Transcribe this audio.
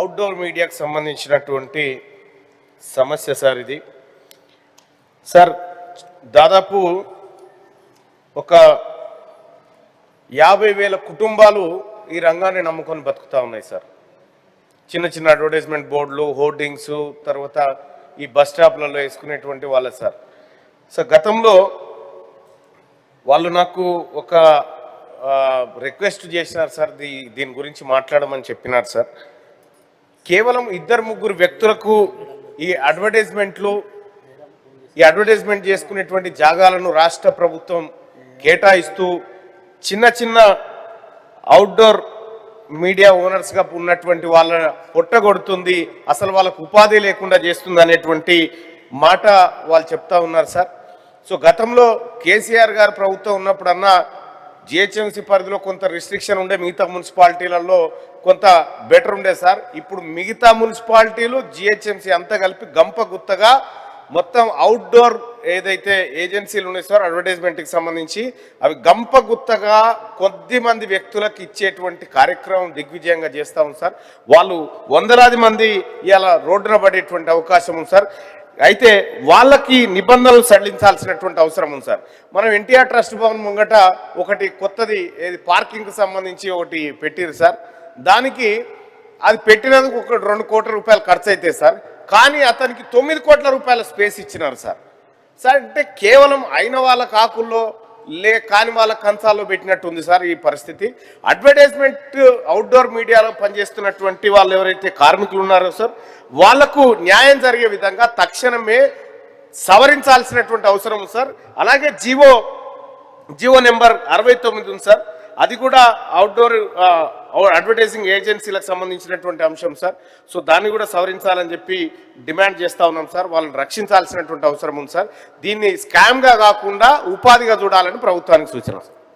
Outdoor మీడియాకు సంబంధించినటువంటి సమస్య సార్. ఇది సార్ దాదాపు ఒక 50,000 కుటుంబాలు ఈ రంగాన్ని నమ్ముకొని బతుకుతూ ఉన్నాయి సార్. చిన్న చిన్న అడ్వర్టైజ్మెంట్ బోర్డులు, హోర్డింగ్స్, తర్వాత ఈ బస్ స్టాప్లలో వేసుకునేటువంటి వాళ్ళ సార్. సో గతంలో వాళ్ళు నాకు ఒక రిక్వెస్ట్ చేసినారు సార్, దీని గురించి మాట్లాడమని చెప్పినారు సార్. కేవలం 2-3 వ్యక్తులకు ఈ అడ్వర్టైజ్మెంట్ చేసుకునేటువంటి జాగాలను రాష్ట్ర ప్రభుత్వం కేటాయిస్తూ చిన్న చిన్న అవుట్డోర్ మీడియా ఓనర్స్గా ఉన్నటువంటి వాళ్ళ పొట్టగొడుతుంది, అసలు వాళ్ళకు ఉపాధి లేకుండా చేస్తుంది అనేటువంటి మాట వాళ్ళు చెప్తా ఉన్నారు సార్. సో గతంలో కేసీఆర్ గారు ప్రభుత్వం ఉన్నప్పుడన్నా జిహెచ్ఎంసీ పరిధిలో కొంత రిస్ట్రిక్షన్ ఉండే, మిగతా మున్సిపాలిటీలలో కొంత బెటర్ ఉండే సార్. ఇప్పుడు మిగతా మున్సిపాలిటీలు జిహెచ్ఎంసీ అంతా కలిపి గంప గుత్తగా మొత్తం అవుట్డోర్ ఏదైతే ఏజెన్సీలు ఉన్నాయి సార్ అడ్వర్టైజ్మెంట్కి సంబంధించి, అవి గంప గుత్తగా కొద్దిమంది వ్యక్తులకు ఇచ్చేటువంటి కార్యక్రమం దిగ్విజయంగా చేస్తూ ఉంది సార్. వాళ్ళు వందలాది మంది ఇలా రోడ్డున పడేటువంటి అవకాశం ఉంది సార్. అయితే వాళ్ళకి నిబంధనలు సడలించాల్సినటువంటి అవసరం ఉంది సార్. మనం ఎన్టీఆర్ ట్రస్ట్ భవన్ ముంగట ఒకటి కొత్తది ఏది పార్కింగ్కి సంబంధించి ఒకటి పెట్టిరు సార్. దానికి అది పెట్టినందుకు ఒక 2 కోట్ల రూపాయలు ఖర్చు అయితే సార్, కానీ అతనికి 9 కోట్ల రూపాయల స్పేస్ ఇచ్చినారు సార్. సార్ అంటే కేవలం అయిన వాళ్ళ కాకుల్లో కాని వాళ్ళ కంచాల్లో పెట్టినట్టు ఉంది సార్ ఈ పరిస్థితి. అడ్వర్టైజ్మెంట్ అవుట్డోర్ మీడియాలో పనిచేస్తున్నటువంటి వాళ్ళు ఎవరైతే కార్మికులు ఉన్నారో సార్, వాళ్లకు న్యాయం జరిగే విధంగా తక్షణమే సవరించాల్సినటువంటి అవసరం ఉంది సార్. అలాగే జీవో నెంబర్ 69 ఉంది సార్, అది కూడా అవుట్డోర్ అడ్వర్టైజింగ్ ఏజెన్సీలకు సంబంధించినటువంటి అంశం సార్. సో దాన్ని కూడా సవరించాలని చెప్పి డిమాండ్ చేస్తూ ఉన్నాం సార్. వాళ్ళని రక్షించాల్సినటువంటి అవసరం ఉంది సార్. దీన్ని స్కామ్గా కాకుండా ఉపాధిగా చూడాలని ప్రభుత్వానికి సూచన.